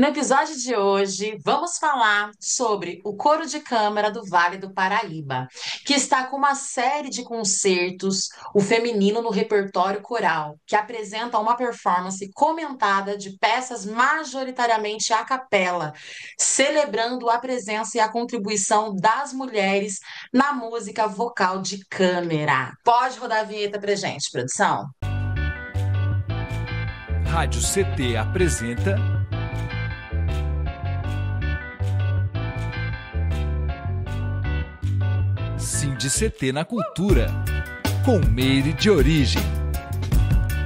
No episódio de hoje, vamos falar sobre o Coro de Câmara do Vale do Paraíba, que está com uma série de concertos, o feminino no repertório coral, que apresenta uma performance comentada de peças majoritariamente a capela, celebrando a presença e a contribuição das mulheres na música vocal de câmara. Pode rodar a vinheta pra gente, produção? Rádio CT apresenta CT na Cultura, com Meire de Origem.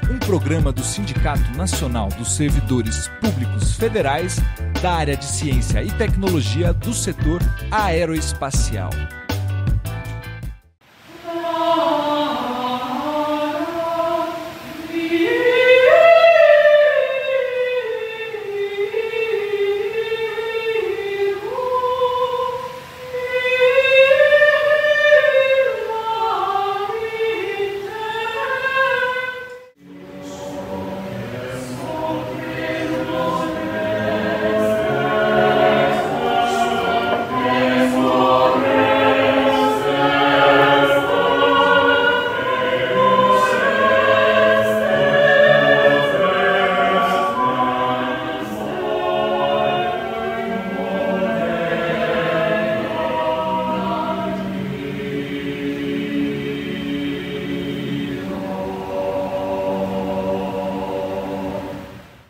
Um programa do Sindicato Nacional dos Servidores Públicos Federais da área de Ciência e Tecnologia do setor aeroespacial.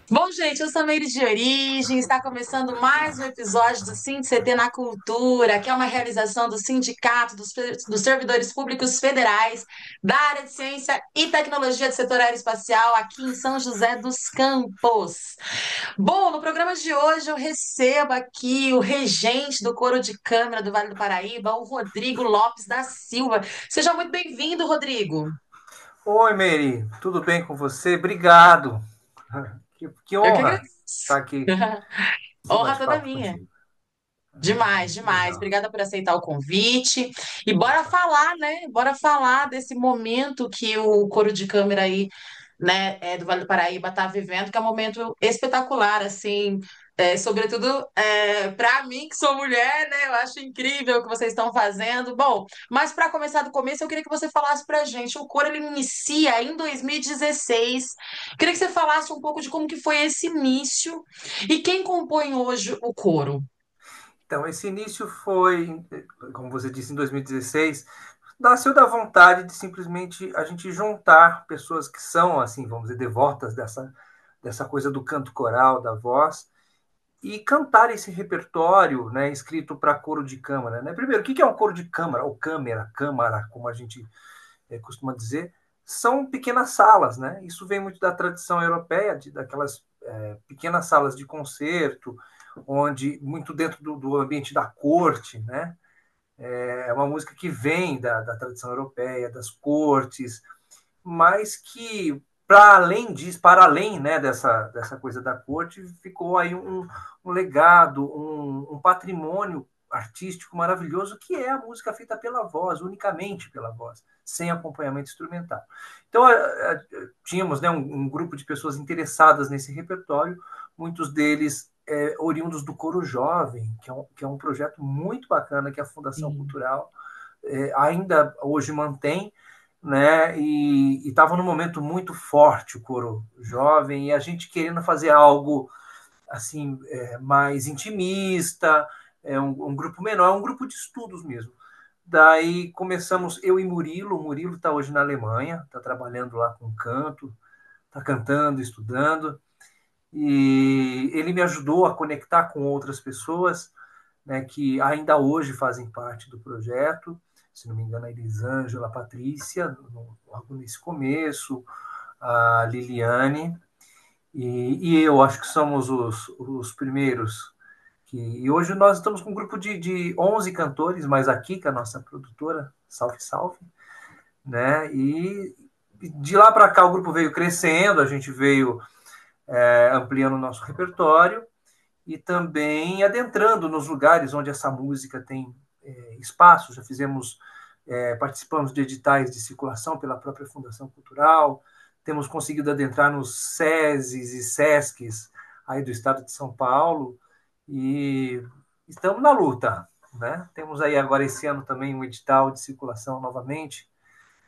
Bom, gente, eu sou Meire de Origem, está começando mais um episódio do CT na Cultura, que é uma realização do Sindicato dos Servidores Públicos Federais da área de Ciência e Tecnologia do setor aeroespacial aqui em São José dos Campos. Bom, no programa de hoje eu recebo aqui o regente do Coro de Câmara do Vale do Paraíba, o Rodrigo Lopes da Silva. Seja muito bem-vindo, Rodrigo. Oi, Mary, tudo bem com você? Obrigado. Que Eu que honra estar agradeço. aqui nesse Honra toda bate-papo minha. contigo. Demais, demais. Legal. Obrigada por aceitar o convite. E bora falar, né? Bora falar desse momento que o Coro de Câmara aí, né, do Vale do Paraíba está vivendo, que é um momento espetacular, assim, sobretudo para mim, que sou mulher, né? Eu acho incrível o que vocês estão fazendo. Bom, mas para começar do começo, eu queria que você falasse para a gente. O coro ele inicia em 2016. Queria que você falasse um pouco de como que foi esse início e quem compõe hoje o coro. Então, esse início foi, como você disse, em 2016, nasceu da vontade de simplesmente a gente juntar pessoas que são, assim, vamos dizer, devotas dessa coisa do canto coral, da voz, e cantar esse repertório, né, escrito para coro de câmara. Né? Primeiro, o que é um coro de câmara, ou câmara, como a gente costuma dizer, são pequenas salas, né? Isso vem muito da tradição europeia, daquelas pequenas salas de concerto, onde muito dentro do ambiente da corte, né? É uma música que vem da tradição europeia, das cortes, mas que para além, né, dessa coisa da corte, ficou aí um legado, um patrimônio artístico maravilhoso, que é a música feita pela voz, unicamente pela voz, sem acompanhamento instrumental. Então, tínhamos, né, um grupo de pessoas interessadas nesse repertório, muitos deles oriundos do Coro Jovem, que é um projeto muito bacana que a Fundação Sim. Cultural ainda hoje mantém, né? E estava num momento muito forte o coro jovem e a gente querendo fazer algo assim mais intimista, um grupo menor, um grupo de estudos mesmo. Daí começamos eu e Murilo. O Murilo está hoje na Alemanha, está trabalhando lá com canto, está cantando, estudando, e ele me ajudou a conectar com outras pessoas, né, que ainda hoje fazem parte do projeto. Se não me engano, a Elisângela, a Patrícia, logo nesse começo, a Liliane, e eu acho que somos os primeiros. E hoje nós estamos com um grupo de 11 cantores, mas aqui, que é a nossa produtora, Salve Salve, né? E de lá para cá o grupo veio crescendo, a gente veio ampliando o nosso repertório e também adentrando nos lugares onde essa música tem espaço. Já fizemos, participamos de editais de circulação pela própria Fundação Cultural, temos conseguido adentrar nos SESIs e SESCs aí do estado de São Paulo, e estamos na luta, né? Temos aí agora esse ano também um edital de circulação novamente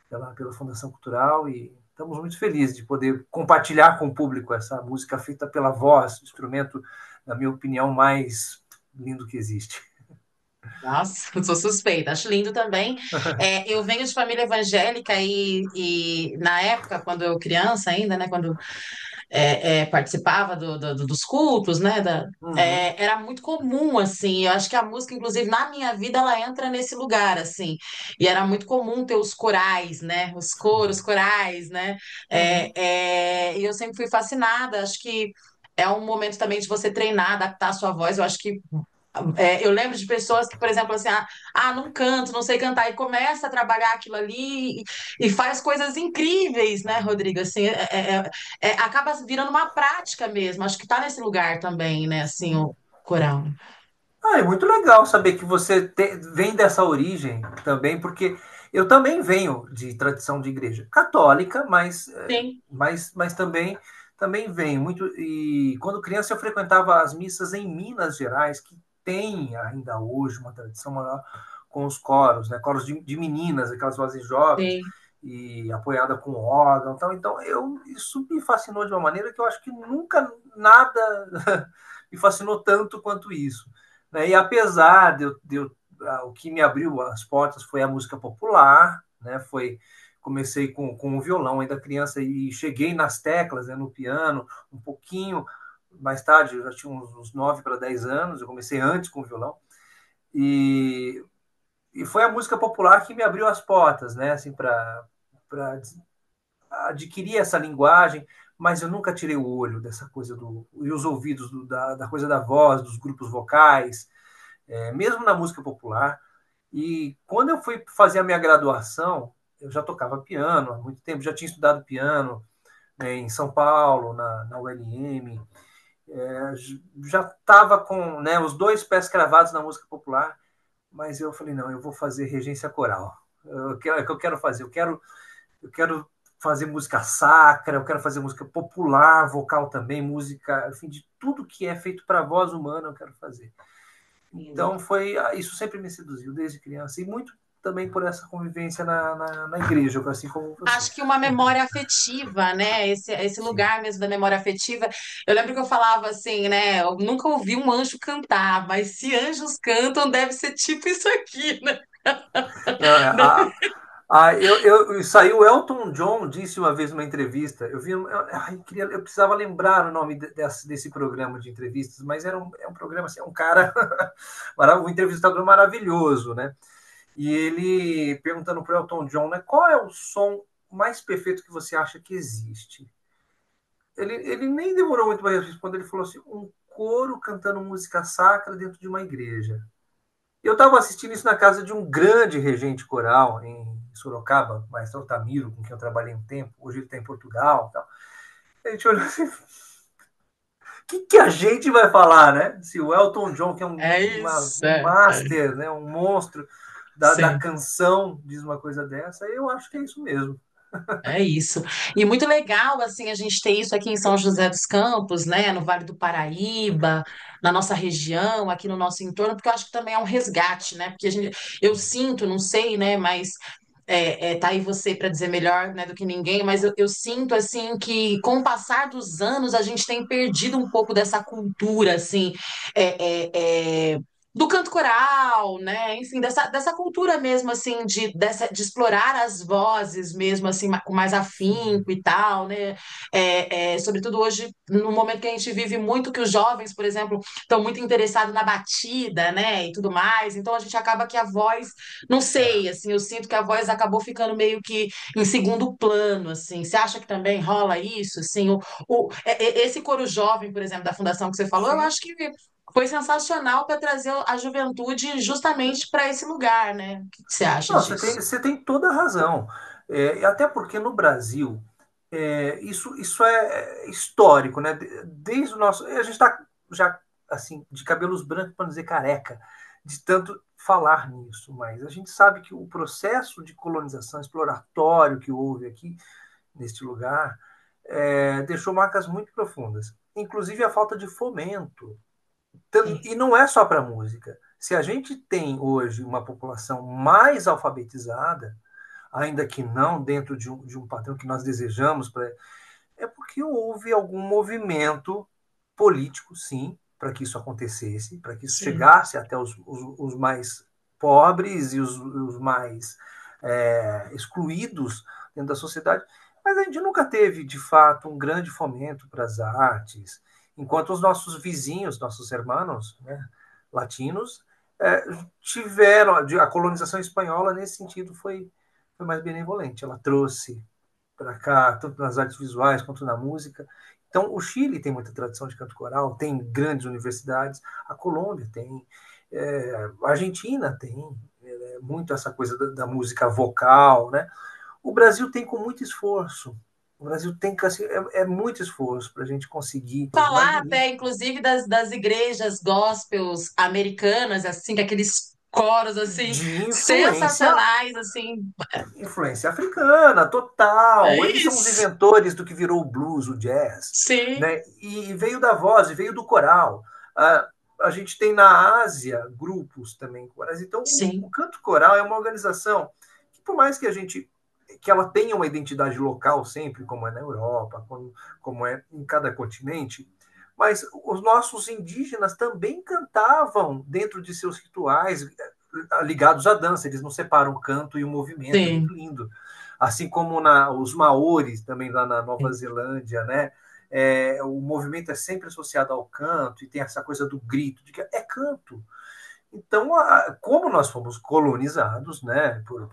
pela Fundação Cultural e estamos muito felizes de poder compartilhar com o público essa música feita pela voz, instrumento, na minha opinião, mais lindo que existe. Nossa, eu sou suspeita, acho lindo também. Eu venho de família evangélica e na época, quando eu criança ainda, né, quando participava dos cultos, né, Uhum, era muito comum, assim, eu acho que a música, inclusive, na minha vida, ela entra nesse lugar, assim, e era muito comum ter os corais, né, os coros, corais, né, uhum. e eu sempre fui fascinada, acho que é um momento também de você treinar, adaptar a sua voz, eu acho que eu lembro de pessoas que, por exemplo, assim, não canto, não sei cantar, e começa a trabalhar aquilo ali e faz coisas incríveis, né, Rodrigo? Assim, acaba virando uma prática mesmo. Acho que tá nesse lugar também, né, assim, o coral. É muito legal saber que você vem dessa origem também, porque eu também venho de tradição de igreja católica, Sim, mas também venho muito. E quando criança eu frequentava as missas em Minas Gerais, que tem ainda hoje uma tradição maior com os coros, né? Coros de meninas, aquelas vozes jovens, sim. e apoiada com órgão. Então isso me fascinou de uma maneira que eu acho que nunca nada me fascinou tanto quanto isso, né? E apesar o que me abriu as portas foi a música popular, né? Comecei com o violão ainda criança e cheguei nas teclas, né, no piano, um pouquinho mais tarde, eu já tinha uns 9 para 10 anos, eu comecei antes com o violão, e, e foi a música popular que me abriu as portas, né, assim, para adquirir essa linguagem, mas eu nunca tirei o olho dessa coisa e os ouvidos da coisa da voz, dos grupos vocais, mesmo na música popular. E quando eu fui fazer a minha graduação, eu já tocava piano há muito tempo, já tinha estudado piano, né, em São Paulo, na ULM, já estava com, né, os dois pés cravados na música popular, mas eu falei, não, eu vou fazer regência coral. É o que eu quero fazer, eu quero fazer música sacra, eu quero fazer música popular, vocal também, música, enfim, de tudo que é feito para a voz humana eu quero fazer. Lindo. Então isso sempre me seduziu desde criança e muito também por essa convivência na igreja, assim como você. Acho que uma memória afetiva, né? Esse Sim. lugar mesmo da memória afetiva. Eu lembro que eu falava assim, né? Eu nunca ouvi um anjo cantar, mas se anjos cantam, deve ser tipo isso aqui, né? Não, saiu o Elton John disse uma vez numa entrevista. Eu precisava lembrar o nome desse programa de entrevistas, mas é um programa assim, é um cara, um entrevistador maravilhoso, né? E ele perguntando para o Elton John, né, qual é o som mais perfeito que você acha que existe? Ele nem demorou muito para responder, ele falou assim, um coro cantando música sacra dentro de uma igreja. Eu estava assistindo isso na casa de um grande regente coral em Sorocaba, Maestro Altamiro, com quem eu trabalhei um tempo. Hoje ele está em Portugal. Tal. A gente olhou assim: o que a gente vai falar, né? Se o Elton John, que é É isso, um master, né? Um monstro da sim. canção, diz uma coisa dessa, eu acho que é isso mesmo. É isso. E muito legal, assim, a gente ter isso aqui em São José dos Campos, né, no Vale do Paraíba, na nossa região, aqui no nosso entorno, porque eu acho que também é um resgate, né, porque eu sinto, não sei, né, mas tá aí você para dizer melhor, né, do que ninguém, mas eu sinto, assim, que com o passar dos anos a gente tem perdido um pouco dessa cultura, assim, é, é, é, do canto coral, né? Enfim, dessa cultura mesmo, assim, de explorar as vozes mesmo, assim, com mais Sim. afinco e tal, né? Sobretudo hoje, no momento que a gente vive muito, que os jovens, por exemplo, estão muito interessados na batida, né? E tudo mais. Então, a gente acaba que a voz, não É. sei, assim, eu sinto que a voz acabou ficando meio que em segundo plano, assim. Você acha que também rola isso, assim? Esse coro jovem, por exemplo, da fundação que você falou, eu Sim. acho que foi sensacional para trazer a juventude justamente para esse lugar, né? O que você acha Não, disso? você tem toda a razão. E até porque no Brasil, isso é histórico, né? Desde o nosso. A gente está já assim, de cabelos brancos, para não dizer careca, de tanto falar nisso, mas a gente sabe que o processo de colonização exploratório que houve aqui neste lugar deixou marcas muito profundas. inclusive a falta de fomento. Sim, E não é só para a música. Se a gente tem hoje uma população mais alfabetizada, ainda que não dentro de um padrão que nós desejamos, é porque houve algum movimento político, sim, para que isso acontecesse, para que isso sim, chegasse até os mais pobres e os mais excluídos dentro da sociedade. Mas a gente nunca teve, de fato, um grande fomento para as artes, enquanto os nossos vizinhos, nossos irmãos, né, latinos, tiveram a colonização espanhola nesse sentido foi mais benevolente. Ela trouxe para cá, tanto nas artes visuais quanto na música. Então, o Chile tem muita tradição de canto coral, tem grandes universidades, a Colômbia tem, a Argentina tem muito essa coisa da música vocal, né? O Brasil tem com muito esforço. O Brasil tem assim, muito esforço para a gente conseguir coisas falar até, magníficas inclusive, das igrejas gospels americanas, assim, que aqueles coros, assim, de sensacionais, assim. influência africana, É total. Eles são os isso. inventores do que virou o blues, o jazz, Sim, né? E veio da voz, e veio do coral. A gente tem na Ásia grupos também corais. Então, o sim, canto coral é uma organização que, por mais que ela tenha uma identidade local sempre, como é na Europa, como é em cada continente, mas os nossos indígenas também cantavam dentro de seus rituais ligados à dança, eles não separam o canto e o movimento, é muito sim, lindo. Assim como os maores, também lá na Nova sim, Zelândia, né? O movimento é sempre associado ao canto e tem essa coisa do grito, de que é canto. Então, como nós fomos colonizados, né, por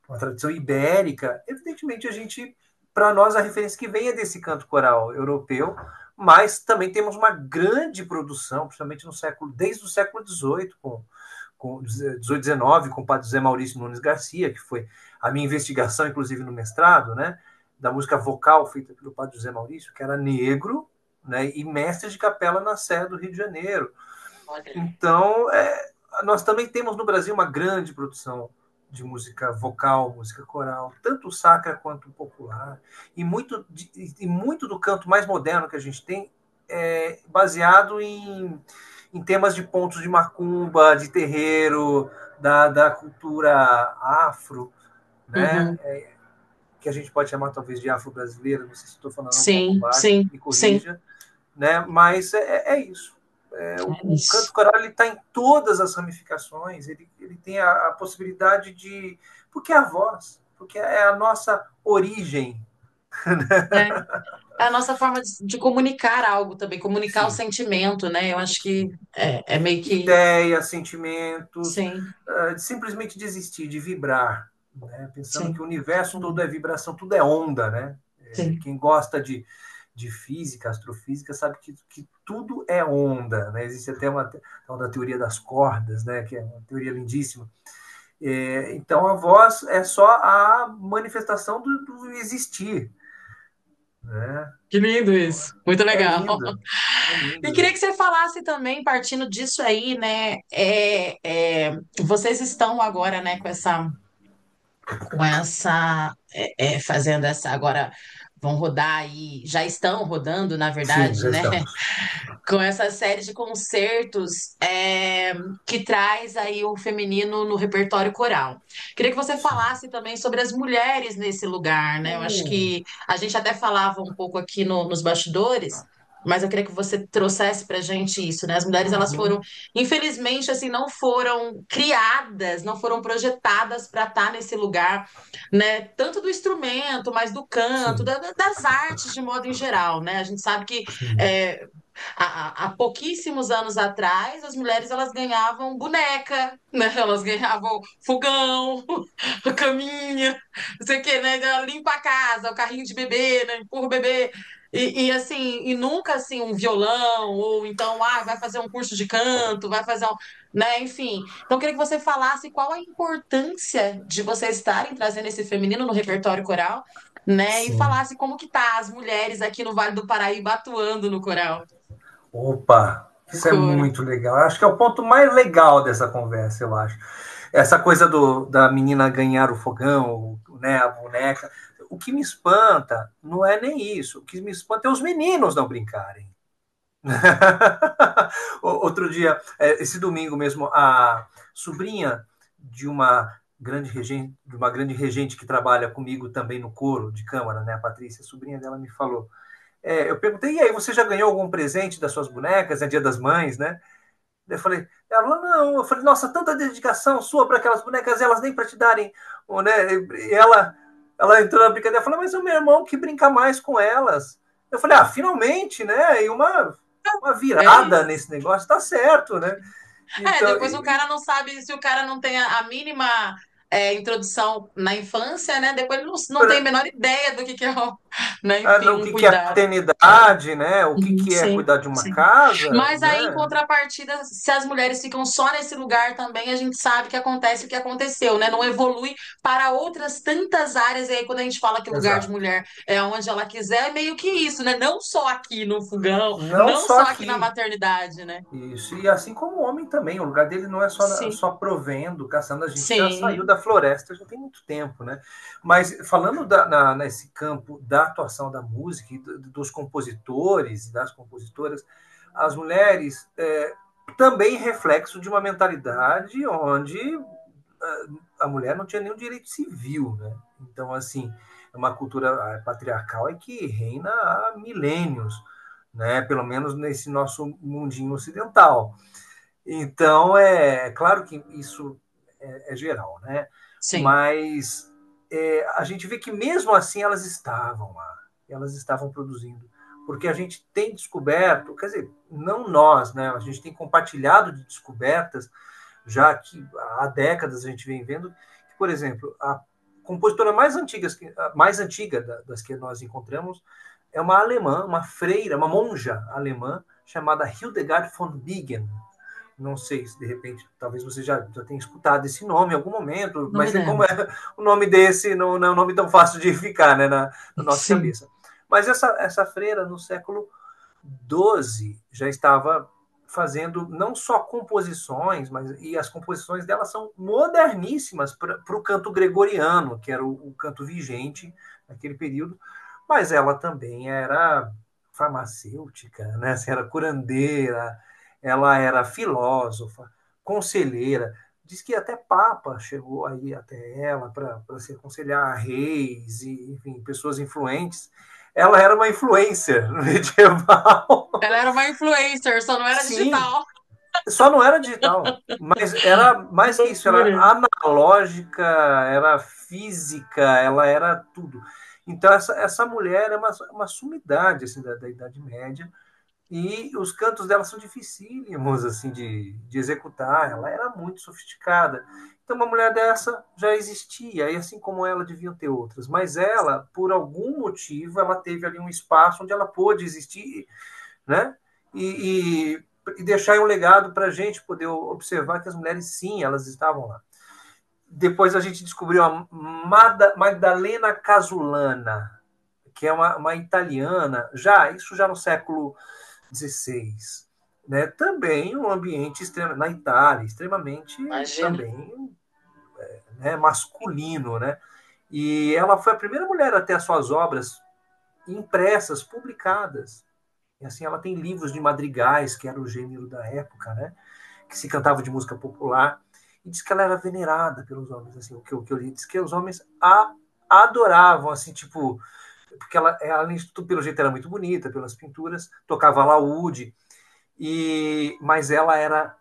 uma tradição ibérica, evidentemente para nós, a referência que vem é desse canto coral europeu, mas também temos uma grande produção, principalmente desde o século XVIII, com 18, 19, com o padre José Maurício Nunes Garcia, que foi a minha investigação, inclusive no mestrado, né, da música vocal feita pelo padre José Maurício, que era negro, né, e mestre de capela na Sé do Rio de Janeiro. olha, Então, nós também temos no Brasil uma grande produção de música vocal, música coral, tanto sacra quanto popular, e muito do canto mais moderno que a gente tem é baseado em temas de pontos de macumba, de terreiro, da cultura afro, né? uhum. Que a gente pode chamar talvez de afro-brasileira, não sei se estou falando alguma Sim, bobagem, sim, me sim, corrija, né? Mas é isso. é O canto isso. coral está em todas as ramificações, ele tem a possibilidade de. Porque é a voz, porque é a nossa origem. É. É a nossa forma de comunicar algo também, comunicar o Sim, sentimento, né? Eu acho que é meio que. ideias, sentimentos, Sim, simplesmente de existir, de vibrar, né? Pensando que sim, o universo todo exatamente. é vibração, tudo é onda, né? Sim, Quem gosta de física, astrofísica, sabe que tudo é onda, né? Existe até uma tal da teoria das cordas, né? Que é uma teoria lindíssima. Então a voz é só a manifestação do existir, né? que lindo isso. Muito É legal. lindo, é E lindo. queria que você falasse também, partindo disso aí, né? Vocês estão agora, né, fazendo essa agora. Vão rodar aí, já estão rodando, na Sim, verdade, já né? estamos. Com essa série de concertos que traz aí o feminino no repertório coral. Queria que você Sim. falasse também sobre as mulheres nesse lugar, né? Eu acho que a gente até falava um pouco aqui nos bastidores, mas eu queria que você trouxesse pra gente isso, né? As mulheres, elas foram, Uhum. infelizmente, assim, não foram criadas, não foram projetadas para estar nesse lugar, né? Tanto do instrumento, mas do canto, Sim, das artes de modo em geral, né? A gente sabe que sim, é, há pouquíssimos anos atrás, as mulheres elas ganhavam boneca, né? Elas ganhavam fogão, caminha, não sei o quê, né? Ela limpa a casa, o carrinho de bebê, né? Empurra o bebê. Assim, e nunca assim um violão, ou então, vai fazer um curso de canto, vai fazer um, né? Enfim. Então, eu queria que você falasse qual a importância de vocês estarem trazendo esse feminino no repertório coral, né? E sim. falasse como que tá as mulheres aqui no Vale do Paraíba atuando no coral. Opa, O isso é coro. muito legal. Acho que é o ponto mais legal dessa conversa, eu acho. Essa coisa da menina ganhar o fogão, né, a boneca. o que me espanta não é nem isso. O que me espanta é os meninos não brincarem. Outro dia, esse domingo mesmo, a sobrinha de uma grande regente que trabalha comigo também no coro de câmara, né, a Patrícia, a sobrinha dela me falou. Eu perguntei, e aí, você já ganhou algum presente das suas bonecas? É Dia das Mães, né? Eu falei, ela falou, não. Eu falei, nossa, tanta dedicação sua para aquelas bonecas, elas nem para te darem, né? E ela entrou na brincadeira e falou, mas o meu irmão que brinca mais com elas. Eu falei, finalmente, né? E uma É virada isso. nesse negócio, tá certo, né? Então, Depois o cara não sabe, se o cara não tem a mínima introdução na infância, né? Depois ele não tem a menor ideia do que é, né? Enfim, o um que é cuidado. paternidade, né? O que é Sim, cuidar de uma sim. casa, Mas aí, em né? contrapartida, se as mulheres ficam só nesse lugar também, a gente sabe que acontece o que aconteceu, né? Não evolui para outras tantas áreas. E aí, quando a gente fala que lugar de Exato. mulher é onde ela quiser, é meio que isso, né? Não só aqui no fogão, Não não só só aqui na aqui. maternidade, né? Isso, e assim como o homem também, o lugar dele não é Sim, só provendo, caçando, a gente já saiu sim, da floresta já tem muito tempo, né? Mas falando nesse campo da atuação da música, e dos compositores e das compositoras, as mulheres também reflexo de uma mentalidade onde a mulher não tinha nenhum direito civil, né? Então, assim, é uma cultura patriarcal que reina há milênios, né? Pelo menos nesse nosso mundinho ocidental. Então, é claro que isso é geral, né? sim. Mas a gente vê que mesmo assim elas estavam produzindo, porque a gente tem descoberto, quer dizer, não nós, né? A gente tem compartilhado de descobertas, já que há décadas a gente vem vendo que, por exemplo, a compositora mais antiga das que nós encontramos é uma alemã, uma freira, uma monja alemã chamada Hildegard von Bingen. Não sei se de repente, talvez você já tenha escutado esse nome em algum momento, Não me mas como lembro. é o nome desse não é um nome tão fácil de ficar, né, na nossa Sim. cabeça. Mas essa freira, no século XII, já estava fazendo não só composições, e as composições dela são moderníssimas para o canto gregoriano, que era o canto vigente naquele período, mas ela também era farmacêutica, né? Assim, era curandeira, ela era filósofa, conselheira. Diz que até Papa chegou aí até ela para se aconselhar reis e, enfim, pessoas influentes. Ela era uma influencer medieval. Ela era uma influencer, só não era Sim, digital. só não era digital, mas era mais que isso, era Loucura. analógica, era física, ela era tudo. Então, essa mulher é uma sumidade assim, da Idade Média, e os cantos dela são dificílimos assim, de executar, ela era muito sofisticada. Então, uma mulher dessa já existia, e assim como ela, deviam ter outras. Mas ela, por algum motivo, ela teve ali um espaço onde ela pôde existir, né? E deixar um legado para a gente poder observar que as mulheres, sim, elas estavam lá. Depois a gente descobriu a Magdalena Casulana, que é uma italiana, isso já no século XVI. Né? Também um ambiente na Itália, extremamente Imagina. também né, masculino. Né? E ela foi a primeira mulher a ter as suas obras impressas, publicadas. E assim, ela tem livros de madrigais, que era o gênero da época, né? Que se cantava de música popular. E diz que ela era venerada pelos homens, assim, o que eu li. Diz que os homens a adoravam, assim, tipo... Porque ela, além de tudo, pelo jeito, era muito bonita, pelas pinturas, tocava laúde, mas ela era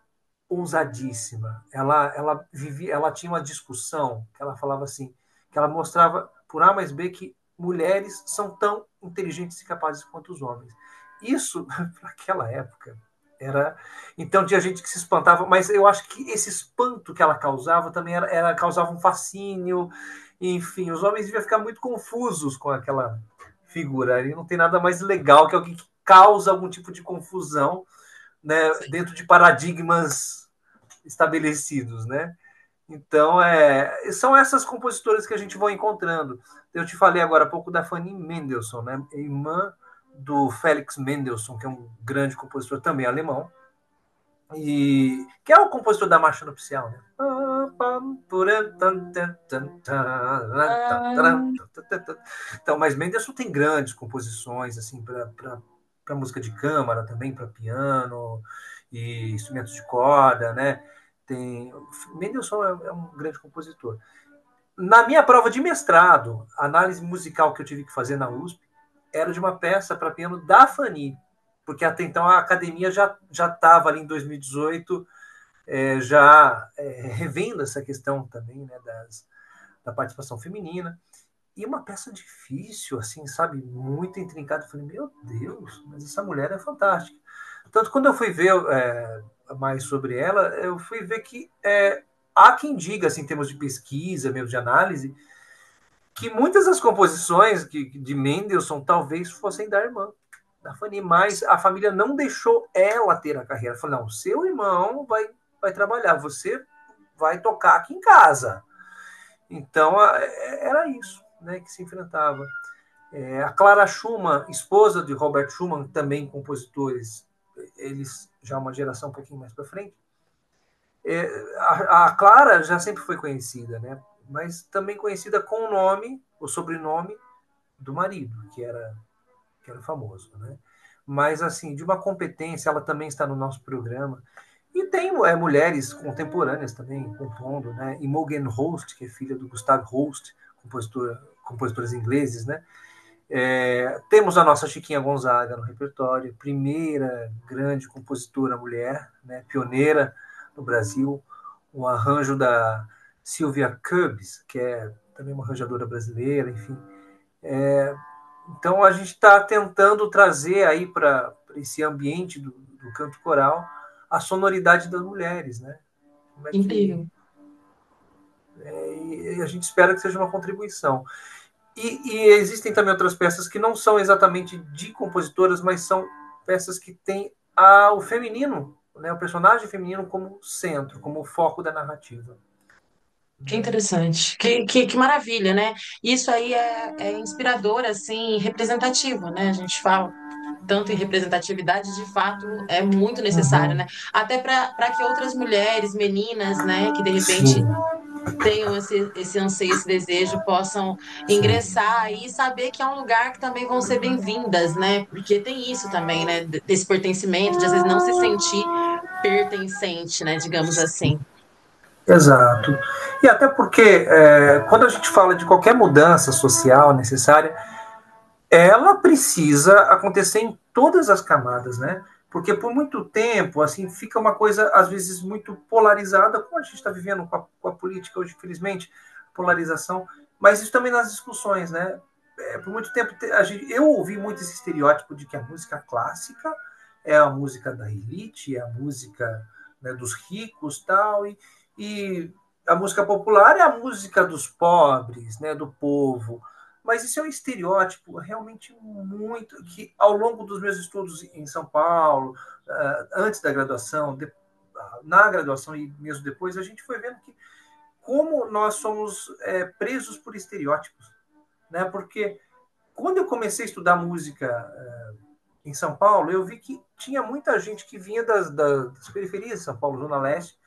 ousadíssima. Ela tinha uma discussão que ela falava assim, que ela mostrava por A mais B que mulheres são tão inteligentes e capazes quanto os homens. Isso, naquela época, era. Então tinha gente que se espantava, mas eu acho que esse espanto que ela causava também causava um fascínio. Enfim, os homens deviam ficar muito confusos com aquela figura. E não tem nada mais legal que alguém que causa algum tipo de confusão, né, dentro de paradigmas estabelecidos, né? Então, são essas compositoras que a gente vai encontrando. Eu te falei agora há pouco da Fanny Mendelssohn, né? Irmã do Felix Mendelssohn, que é um grande compositor também alemão, e que é o compositor da Marcha Nupcial, né? Ah, Então, mas Mendelssohn tem grandes composições assim para música de câmara também, para piano e instrumentos de corda, né? Tem Mendelssohn é um grande compositor. Na minha prova de mestrado, a análise musical que eu tive que fazer na USP era de uma peça para piano da Fanny, porque até então a academia já estava ali em 2018 revendo essa questão também, né, da participação feminina. E uma peça difícil, assim, sabe, muito intrincada. Eu falei, meu Deus, mas essa mulher é fantástica. Tanto quando eu fui ver mais sobre ela, eu fui ver que há quem diga, assim, em termos de pesquisa, mesmo de análise, que muitas das composições de Mendelssohn talvez fossem da irmã, da Fanny, mas a família não deixou ela ter a carreira. Falou, não, seu irmão vai trabalhar, você vai tocar aqui em casa. Então, era isso, né, que se enfrentava. A Clara Schumann, esposa de Robert Schumann, também compositores, eles já uma geração um pouquinho mais para frente. A Clara já sempre foi conhecida, né, mas também conhecida com o nome, o sobrenome do marido, que era famoso, né? Mas, assim, de uma competência, ela também está no nosso programa. E tem mulheres contemporâneas também compondo, né? Imogen Holst, que é filha do Gustav Holst, compositores ingleses, né? Temos a nossa Chiquinha Gonzaga no repertório, primeira grande compositora mulher, né? Pioneira no Brasil, um arranjo da Sylvia Kubbs, que é também uma arranjadora brasileira, enfim. Então, a gente está tentando trazer aí para esse ambiente do canto coral a sonoridade das mulheres, né? incrível. E a gente espera que seja uma contribuição. E existem também outras peças que não são exatamente de compositoras, mas são peças que têm o feminino, né? O personagem feminino como centro, como foco da narrativa. Que interessante, que maravilha, né? Isso aí é inspirador, assim, representativo, né? A gente fala tanto em representatividade, de fato, é muito necessário, né? Uhum. Até para que outras mulheres, meninas, né, que de repente Sim, tenham esse anseio, esse desejo, possam sim. ingressar e saber que é um lugar que também vão ser bem-vindas, né? Porque tem isso também, né? Desse pertencimento, de às vezes não se sentir pertencente, né? Digamos assim. Exato. E até porque, quando a gente fala de qualquer mudança social necessária, ela precisa acontecer em todas as camadas, né? Porque por muito tempo, assim, fica uma coisa, às vezes, muito polarizada, como a gente está vivendo com a política hoje, infelizmente, polarização, mas isso também nas discussões, né? Por muito tempo, eu ouvi muito esse estereótipo de que a música clássica é a música da elite, é a música, né, dos ricos, tal, e a música popular é a música dos pobres, né, do povo. Mas isso é um estereótipo realmente muito que, ao longo dos meus estudos em São Paulo, antes da graduação, na graduação e mesmo depois, a gente foi vendo que como nós somos presos por estereótipos, né? Porque quando eu comecei a estudar música em São Paulo, eu vi que tinha muita gente que vinha das periferias de São Paulo, Zona Leste,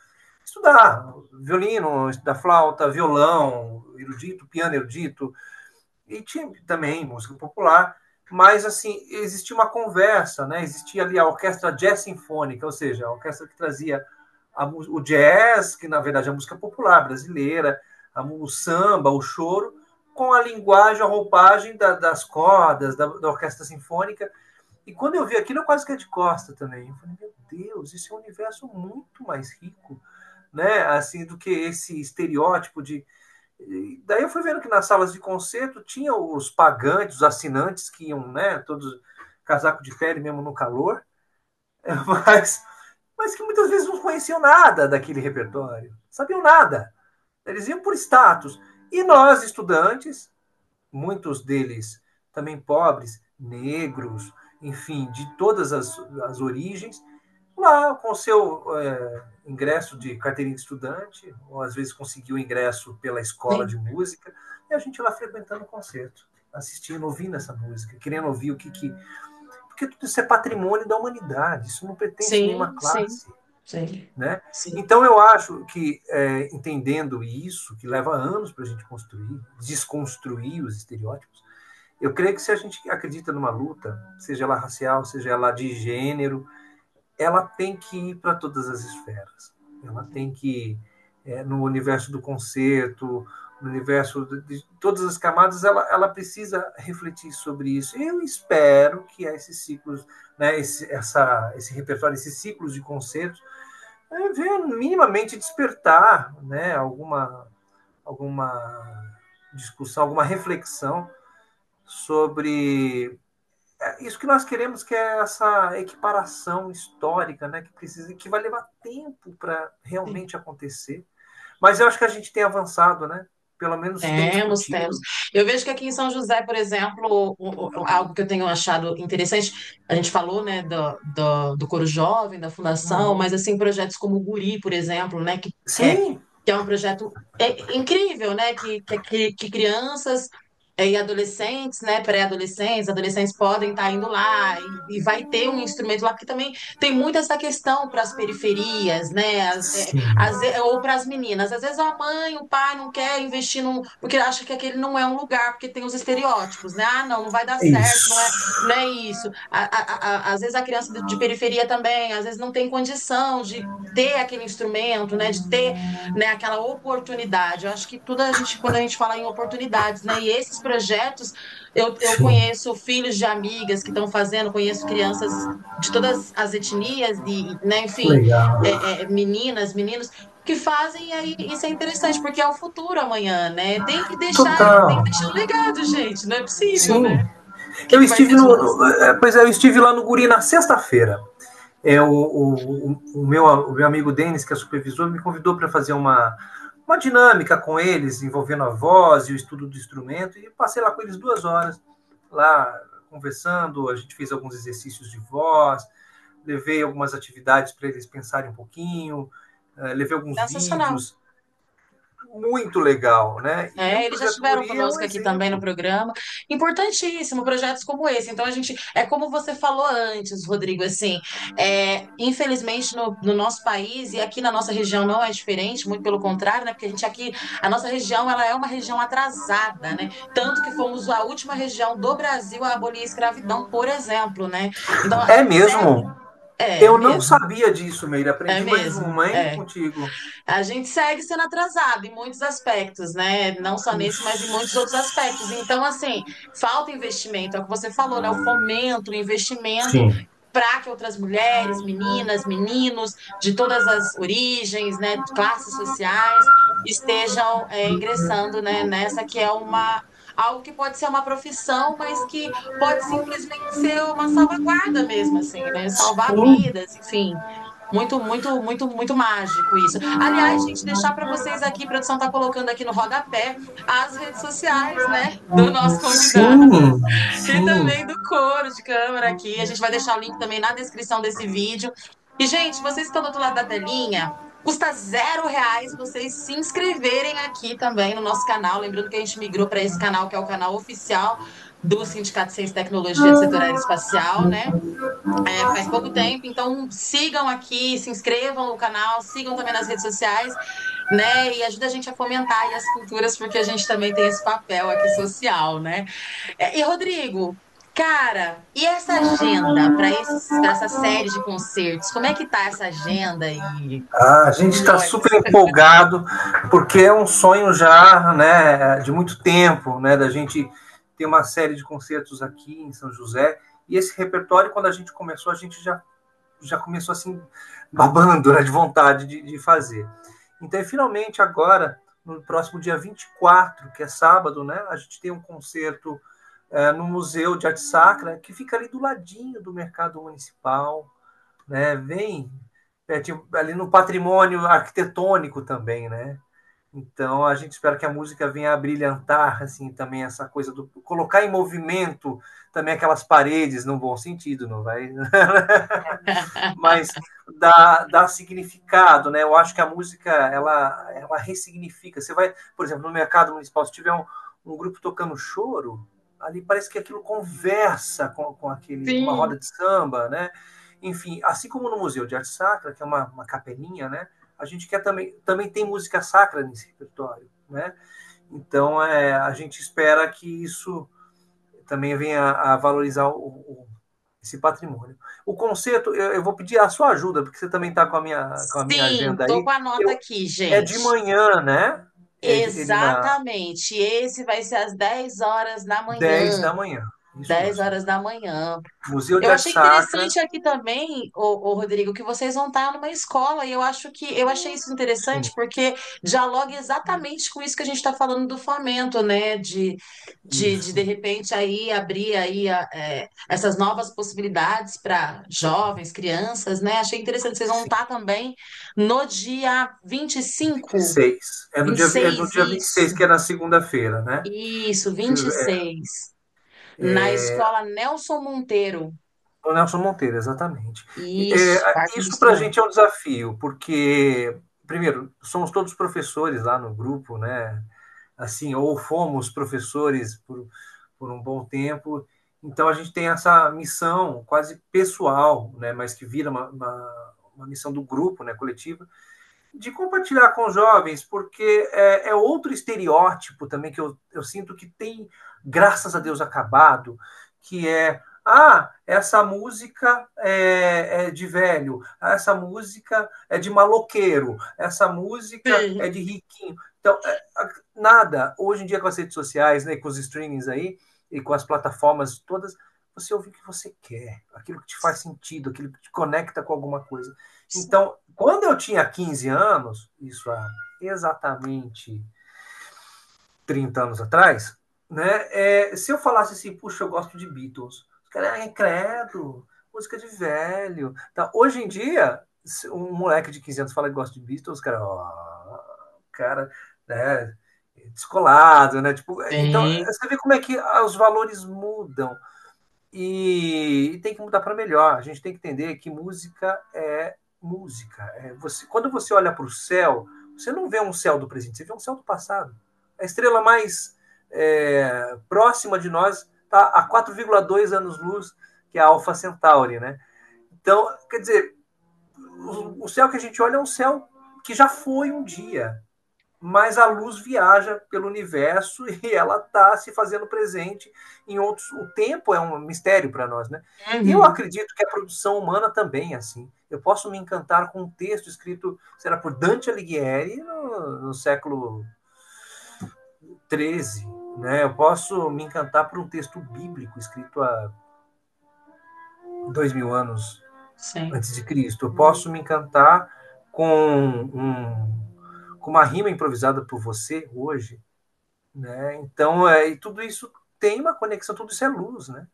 estudar violino, estudar flauta, violão, erudito, piano erudito, e tinha também música popular, mas assim, existia uma conversa, né? Existia ali a orquestra jazz sinfônica, ou seja, a orquestra que trazia o jazz, que na verdade é a música popular brasileira, o samba, o choro, com a linguagem, a roupagem das cordas, da orquestra sinfônica. E quando eu vi aquilo, eu quase caí de costa também. Eu falei, meu Deus, isso é um universo muito mais rico, né? Assim, do que esse estereótipo de. E daí eu fui vendo que nas salas de concerto tinha os pagantes, os assinantes que iam, né, todos casaco de pele mesmo no calor, mas, mas que muitas vezes não conheciam nada daquele repertório, sabiam nada. Eles iam por status. E nós, estudantes, muitos deles também pobres, negros, enfim, de todas as origens, lá com o seu ingresso de carteirinha de estudante, ou às vezes conseguiu o ingresso pela escola Sim, de música, e a gente lá frequentando o concerto, assistindo, ouvindo essa música, querendo ouvir o que. Porque tudo isso é patrimônio da humanidade, isso não pertence a sim, nenhuma sim. classe. Sim, né? sim, Então, eu acho que, entendendo isso, que leva anos para a gente construir, desconstruir os estereótipos, eu creio que se a gente acredita numa luta, seja ela racial, seja ela de gênero, ela tem que ir para todas as esferas. Ela tem que, no universo do concerto, no universo de todas as camadas, ela precisa refletir sobre isso. Eu espero que esses ciclos, né, esse repertório, esses ciclos de concertos, venham minimamente despertar, né, alguma discussão, alguma reflexão sobre isso que nós queremos, que é essa equiparação histórica, né, que vai levar tempo para sim. realmente acontecer. Mas eu acho que a gente tem avançado, né? Pelo menos se tem Temos, temos. discutido. Eu vejo que aqui em São José, por exemplo, algo que eu tenho achado interessante, a gente falou, né, do Coro Jovem, da Fundação, Uhum. mas, assim, projetos como o Guri, por exemplo, né, Sim, que é um projeto incrível, né, que crianças e adolescentes, né, pré-adolescentes, adolescentes podem estar indo lá e vai ter um instrumento lá, porque também tem muito essa questão para as periferias, né, sim. ou para as meninas. Às vezes a mãe, o pai não quer investir porque acha que aquele não é um lugar, porque tem os estereótipos, né? Ah, não, não vai dar certo, Isso. não é isso. Às vezes a criança de periferia também, às vezes não tem condição de ter aquele instrumento, né? De ter, né, aquela oportunidade. Eu acho que quando a gente fala em oportunidades, né? E esses projetos, eu Sim. conheço filhos de amigas que estão fazendo, conheço crianças de todas as etnias, né, Que enfim, legal. meninas, meninos, que fazem, e aí isso é interessante, porque é o futuro amanhã, né? Tem que Total. deixar um legado, gente, não é possível, né? Sim. O que Eu que vai estive ser de nós? pois é, eu estive lá no Guri na sexta-feira. O meu amigo Denis, que é supervisor, me convidou para fazer uma dinâmica com eles, envolvendo a voz e o estudo do instrumento, e passei lá com eles 2 horas, lá conversando. A gente fez alguns exercícios de voz, levei algumas atividades para eles pensarem um pouquinho, levei alguns Sensacional. vídeos, muito legal, né? E o Eles já Projeto estiveram Guri é um conosco aqui também no exemplo. programa. Importantíssimo, projetos como esse. Então, como você falou antes, Rodrigo, assim, infelizmente no nosso país e aqui na nossa região não é diferente, muito pelo contrário, né? Porque a nossa região, ela é uma região atrasada, né? Tanto que fomos a última região do Brasil a abolir a escravidão, por exemplo, né? Então, a É gente segue. mesmo? É Eu não mesmo, sabia disso, Meire. é Aprendi mais mesmo. uma, hein, É. contigo. A gente segue sendo atrasado em muitos aspectos, né? Não só nesse, mas em muitos outros aspectos. Então, assim, falta investimento, é o que você falou, né? O fomento, o investimento Sim. para que outras mulheres, meninas, meninos de todas as origens, né, classes sociais, estejam ingressando, né, nessa que é algo que pode ser uma profissão, mas que pode simplesmente ser uma salvaguarda mesmo, assim, né? Salvar Sim. vidas, enfim. Muito, muito, muito, muito mágico isso. Aliás, gente, deixar para vocês aqui, a produção está colocando aqui no rodapé as redes sociais, né, do nosso convidado Sim. e Sim. também do coro de câmera aqui. A gente vai deixar o link também na descrição desse vídeo. E, gente, vocês que estão do outro lado da telinha, custa R$ 0 vocês se inscreverem aqui também no nosso canal. Lembrando que a gente migrou para esse canal, que é o canal oficial do Sindicato de Ciência e Tecnologia do Setor Aeroespacial, né? Faz pouco tempo, então sigam aqui, se inscrevam no canal, sigam também nas redes sociais, né? E ajuda a gente a fomentar aí as culturas, porque a gente também tem esse papel aqui social, né? E Rodrigo, cara, e essa agenda para essa série de concertos? Como é que tá essa agenda aí? A gente está Milhões. super empolgado, porque é um sonho já, né, de muito tempo, né, da gente ter uma série de concertos aqui em São José. E esse repertório, quando a gente começou, a gente já começou assim, babando, né, de vontade de fazer. Então, finalmente, agora, no próximo dia 24, que é sábado, né, a gente tem um concerto no Museu de Arte Sacra, que fica ali do ladinho do Mercado Municipal, né, ali no patrimônio arquitetônico também, né? Então a gente espera que a música venha a brilhantar, assim, também essa coisa do colocar em movimento também aquelas paredes, no bom sentido, não vai, mas dá significado, né? Eu acho que a música ela ressignifica. Você vai, por exemplo, no mercado municipal, se tiver um grupo tocando choro, ali parece que aquilo conversa com aquele, uma Sim. roda de samba, né? Enfim, assim como no Museu de Arte Sacra, que é uma capelinha, né? A gente quer também tem música sacra nesse repertório, né? Então, a gente espera que isso também venha a valorizar esse patrimônio. O concerto, eu vou pedir a sua ajuda, porque você também está com a minha Sim, agenda tô aí. com a nota aqui, É de gente. manhã, né? Ele na Exatamente. Esse vai ser às 10 horas da 10 manhã. da manhã. Isso 10 mesmo. horas da manhã. Museu de Eu Arte achei Sacra. interessante aqui também, Rodrigo, que vocês vão estar numa escola, e eu achei isso Sim, interessante porque dialoga exatamente com isso que a gente está falando do fomento, né? De isso. repente aí abrir aí essas novas possibilidades para jovens, crianças, né? Achei interessante. Vocês vão Sim. estar também no dia 25, 26. É no dia 26, isso, que é na segunda-feira, né? isso, É, 26, na escola Nelson Monteiro. o Nelson Monteiro, exatamente. Isso, Parque do Isso para a Instrumento. gente é um desafio, porque, primeiro, somos todos professores lá no grupo, né? Assim, ou fomos professores por um bom tempo, então a gente tem essa missão quase pessoal, né? Mas que vira uma missão do grupo, né? Coletiva, de compartilhar com os jovens, porque é outro estereótipo também que eu sinto que tem, graças a Deus, acabado, que essa música é de velho, essa música é de maloqueiro, essa música é Sim. de riquinho. Então, nada, hoje em dia com as redes sociais, né, com os streamings aí, e com as plataformas todas, você ouve o que você quer, aquilo que te faz sentido, aquilo que te conecta com alguma coisa. Então, quando eu tinha 15 anos, isso há exatamente 30 anos atrás, né, se eu falasse assim, puxa, eu gosto de Beatles, os caras, credo, música de velho. Então, hoje em dia, se um moleque de 15 anos fala que gosta de Beatles, cara, né, descolado, né? Tipo, então, Sim. você vê como é que os valores mudam. E tem que mudar para melhor. A gente tem que entender que música é música. Quando você olha para o céu, você não vê um céu do presente, você vê um céu do passado. A estrela mais próxima de nós está a 4,2 anos-luz, que é a Alpha Centauri, né? Então, quer dizer, o céu que a gente olha é um céu que já foi um dia, mas a luz viaja pelo universo e ela está se fazendo presente em outros. O tempo é um mistério para nós, né? E eu Uhum. acredito que a produção humana também é assim. Eu posso me encantar com um texto escrito, será por Dante Alighieri no século XIII, né? Eu posso me encantar por um texto bíblico escrito há 2000 anos Sim. antes de Cristo. Eu posso me encantar com uma rima improvisada por você hoje, né? Então, e tudo isso tem uma conexão, tudo isso é luz, né?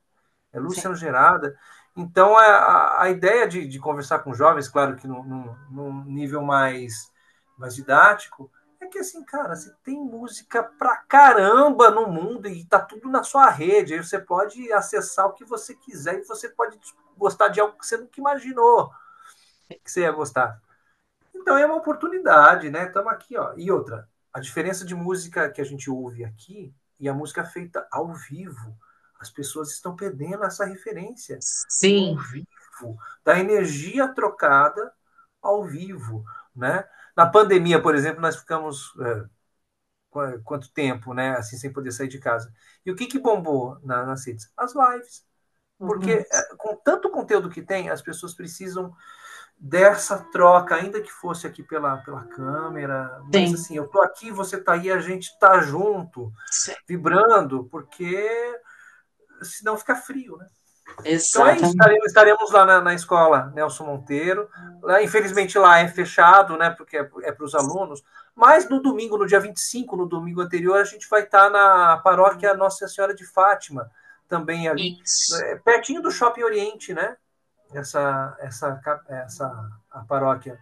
É luz Sim. sendo gerada. Então, a ideia de conversar com jovens, claro que num nível mais didático, é que assim, cara, você tem música pra caramba no mundo e tá tudo na sua rede. Aí você pode acessar o que você quiser e você pode gostar de algo que você nunca imaginou que você ia gostar. Então é uma oportunidade, né? Estamos aqui, ó. E outra, a diferença de música que a gente ouve aqui e a música feita ao vivo. As pessoas estão perdendo essa referência do ao Sim. vivo, da energia trocada ao vivo, né? Na pandemia, por exemplo, nós ficamos quanto tempo, né? Assim, sem poder sair de casa. E o que bombou nas redes? As lives. Uhum. Porque com tanto conteúdo que tem, as pessoas precisam dessa troca, ainda que fosse aqui pela câmera, mas Sim. assim, eu tô aqui, você tá aí, a gente tá junto, Sim. vibrando, porque senão fica frio, né? Então é isso, Exatamente. estaremos lá na escola Nelson Monteiro. Lá, infelizmente lá é fechado, né? Porque é para os alunos. Mas no domingo, no dia 25, no domingo anterior, a gente vai estar na paróquia Nossa Senhora de Fátima, também ali, Isso. pertinho do Shopping Oriente, né? Essa a paróquia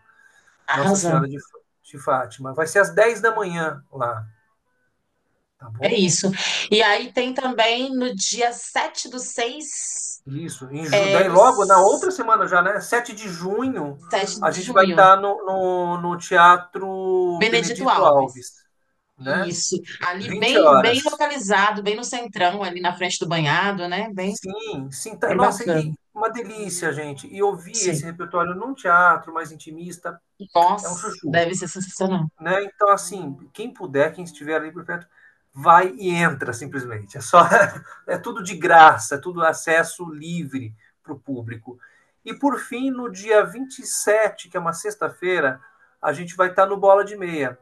Nossa Arrasando. Senhora de Fátima. Vai ser às 10 da manhã lá, tá É bom? isso. E aí tem também no dia 7/6, Isso. Daí no logo na outra semana já, né? 7 de junho, 7 a de gente vai junho, estar no Teatro Benedito Benedito Alves. Alves, né? Isso. Ali 20 bem horas. localizado, bem no centrão, ali na frente do banhado, né? Sim, sim. Bem Nossa, bacana. uma delícia, gente. E ouvir esse Sim. repertório num teatro mais intimista é um Nossa, chuchu. deve ser sensacional. Né? Então, assim, quem puder, quem estiver ali por perto, vai e entra simplesmente. É só é tudo de graça, é tudo acesso livre para o público. E por fim, no dia 27, que é uma sexta-feira, a gente vai estar no Bola de Meia.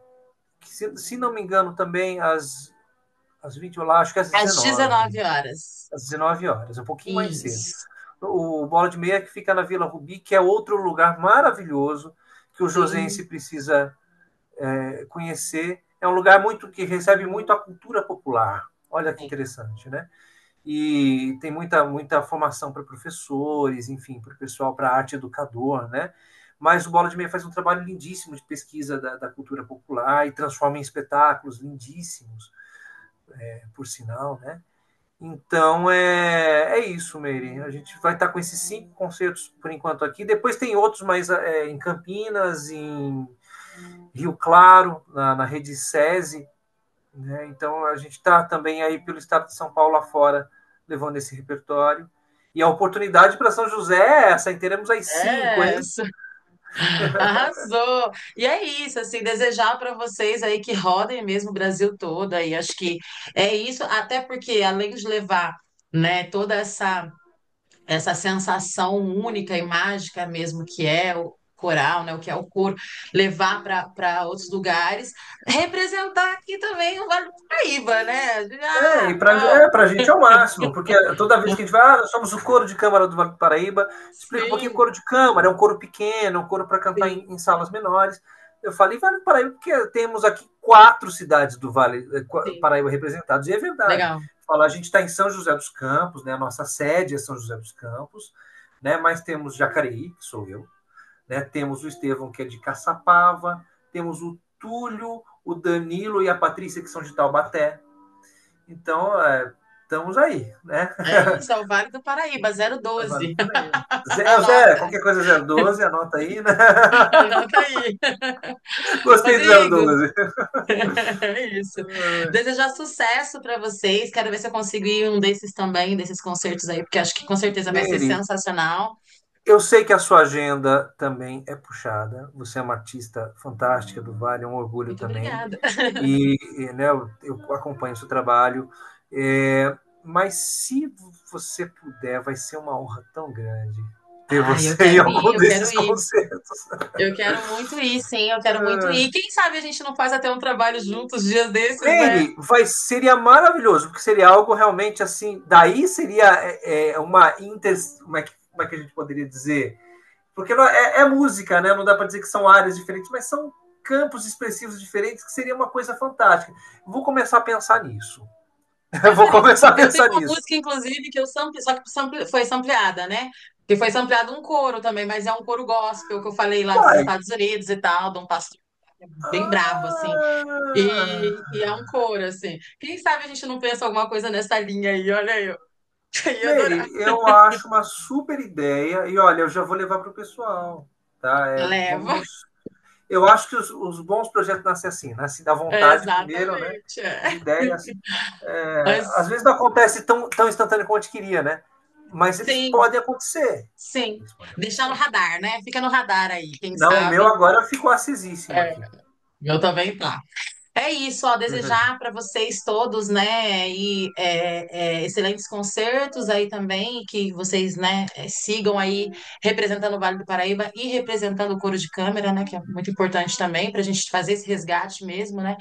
Que, se não me engano, também às 20 lá, acho que às Às 19. 19 horas. Às 19 horas, um pouquinho mais cedo. Isso. O Bola de Meia que fica na Vila Rubi, que é outro lugar maravilhoso que o Sim. josense precisa conhecer. É um lugar muito que recebe muito a cultura popular. Olha que Sim. interessante, né? E tem muita formação para professores, enfim, para o pessoal, para arte educador, né? Mas o Bola de Meia faz um trabalho lindíssimo de pesquisa da cultura popular e transforma em espetáculos lindíssimos, por sinal, né? Então é isso, Meire. A gente vai estar com esses 5 concertos por enquanto aqui. Depois tem outros, mas em Campinas, em Rio Claro, na rede SESI, né? Então a gente está também aí pelo estado de São Paulo afora, levando esse repertório. E a oportunidade para São José é essa, em teremos aí 5, É, hein? arrasou. E é isso, assim, desejar para vocês aí que rodem mesmo o Brasil todo aí. Acho que é isso, até porque além de levar, né, toda essa sensação única e mágica mesmo que é o coral, né, o que é o coro, levar para outros lugares, representar aqui também o Vale do Paraíba, né? E Ah, para ó, a gente é o máximo, porque toda vez que a gente vai, nós somos o coro de câmara do Vale do Paraíba. Explica um pouquinho o sim, coro de câmara, é um coro pequeno, é um coro para cantar sim, em salas menores. Eu falei Vale do Paraíba porque temos aqui 4 cidades do Vale do sim, Paraíba representadas, e é verdade. legal. Falar, a gente está em São José dos Campos, né? A nossa sede é São José dos Campos, né? Mas temos Jacareí, que sou eu, né? Temos o Estevão, que é de Caçapava, temos o Túlio, o Danilo e a Patrícia, que são de Taubaté. Então, estamos aí, né? É isso, é o Vale do Paraíba, 012. Zé, Anota, qualquer coisa 012, anota aí, né? anota aí. Gostei do Rodrigo, 012. é isso. Desejar sucesso para vocês. Quero ver se eu consigo ir em um desses também, desses concertos aí, porque acho que com certeza vai ser Mary, sensacional. eu sei que a sua agenda também é puxada. Você é uma artista fantástica do Vale, é um orgulho Muito também. obrigada. Né, eu acompanho o seu trabalho. Mas se você puder, vai ser uma honra tão grande ter Ai, eu você em quero ir, algum eu quero desses ir. concertos. Eu quero muito ir, sim, eu quero muito ir. Quem sabe a gente não faz até um trabalho juntos dias desses, né? Mary, seria maravilhoso, porque seria algo realmente assim. Daí seria uma inter. Como é que a gente poderia dizer? Porque é música, né? Não dá para dizer que são áreas diferentes, mas são campos expressivos diferentes, que seria uma coisa fantástica. Vou começar a pensar nisso. Vou começar a Eu tenho pensar uma nisso. música, inclusive, que eu sample, só que foi sampleada, né? Que foi sampleado um coro também, mas é um coro gospel que eu falei lá dos Vai. Estados Unidos e tal, de um pastor bem brabo, assim. E é um Ah, coro, assim. Quem sabe a gente não pensa alguma coisa nessa linha aí, olha aí. Eu ia adorar. Mary, eu acho uma super ideia. E olha, eu já vou levar para o pessoal. Tá? Leva. Eu acho que os bons projetos nascem assim, nascem da vontade primeiro, né? Exatamente. De ideias. Às Mas, vezes não acontece tão instantâneo como a gente queria, né? Mas eles sim, podem acontecer. sim. Eles podem Deixar no acontecer. radar, né? Fica no radar aí, quem Não, o meu sabe. agora ficou acesíssimo É, aqui. eu também tá. É isso, ó, desejar para vocês todos, né, excelentes concertos aí também, que vocês, né, sigam aí representando o Vale do Paraíba e representando o coro de câmara, né, que é muito importante também para a gente fazer esse resgate mesmo, né,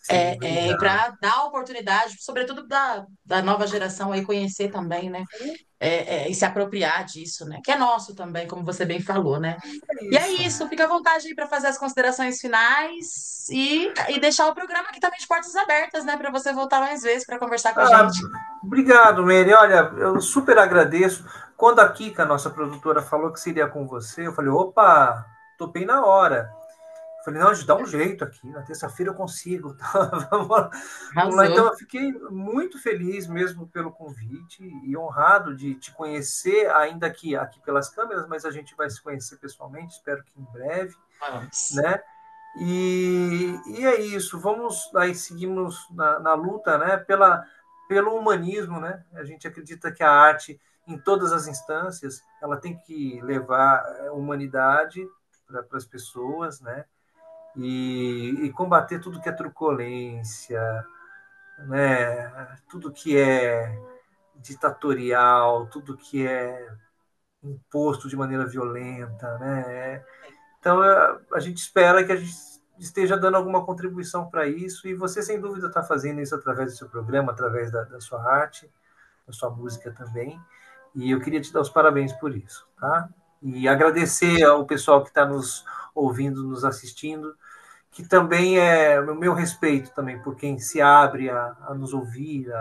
Sim, e obrigado. para dar oportunidade, sobretudo da nova geração aí conhecer também, né, e se apropriar disso, né, que é nosso também, como você bem falou, né. É E é isso. isso, fica à vontade aí para fazer as considerações finais e deixar o programa aqui também de portas abertas, né, para você voltar mais vezes para conversar com a Ah, gente. obrigado, Mary. Olha, eu super agradeço. Quando a Kika, nossa produtora, falou que seria com você, eu falei, opa, topei na hora. Eu falei, não, a gente dá um jeito aqui, na terça-feira eu consigo. Vamos lá. Vamos lá. Arrasou. Então, eu fiquei muito feliz mesmo pelo convite e honrado de te conhecer, ainda que aqui pelas câmeras, mas a gente vai se conhecer pessoalmente, espero que em breve, Vamos. né? E é isso, vamos aí seguimos na luta, né? Pelo humanismo, né? A gente acredita que a arte, em todas as instâncias, ela tem que levar a humanidade para as pessoas, né? E combater tudo que é truculência, né? Tudo que é ditatorial, tudo que é imposto de maneira violenta, né? Então, a gente espera que a gente esteja dando alguma contribuição para isso, e você, sem dúvida, está fazendo isso através do seu programa, através da sua arte, da sua música também, e eu queria te dar os parabéns por isso, tá? E agradecer ao pessoal que está nos ouvindo, nos assistindo, que também é o meu respeito também por quem se abre a nos ouvir,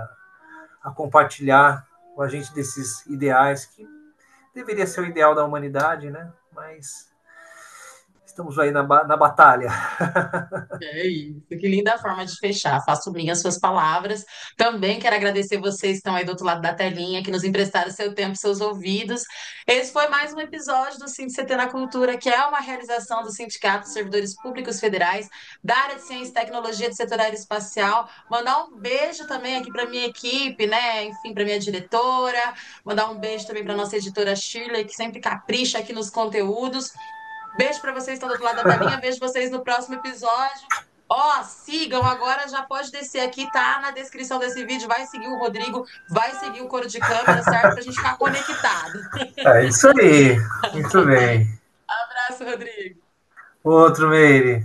a compartilhar com a gente desses ideais que deveria ser o ideal da humanidade, né? Mas estamos aí na batalha. É isso, que linda forma de fechar. Faço minhas suas palavras. Também quero agradecer vocês que estão aí do outro lado da telinha, que nos emprestaram seu tempo, seus ouvidos. Esse foi mais um episódio do CT na Cultura, que é uma realização do Sindicato de Servidores Públicos Federais da área de Ciência e Tecnologia do setor aeroespacial. Mandar um beijo também aqui para minha equipe, né? Enfim, para minha diretora. Mandar um beijo também para nossa editora Shirley, que sempre capricha aqui nos conteúdos. Beijo para vocês que estão do outro lado da telinha. Vejo vocês no próximo episódio. Ó, sigam agora, já pode descer aqui, tá na descrição desse vídeo. Vai seguir o Rodrigo, vai seguir o Coro de Câmera, certo? Pra gente ficar conectado. É isso aí. Muito bem. Abraço, Rodrigo. Outro, Meire.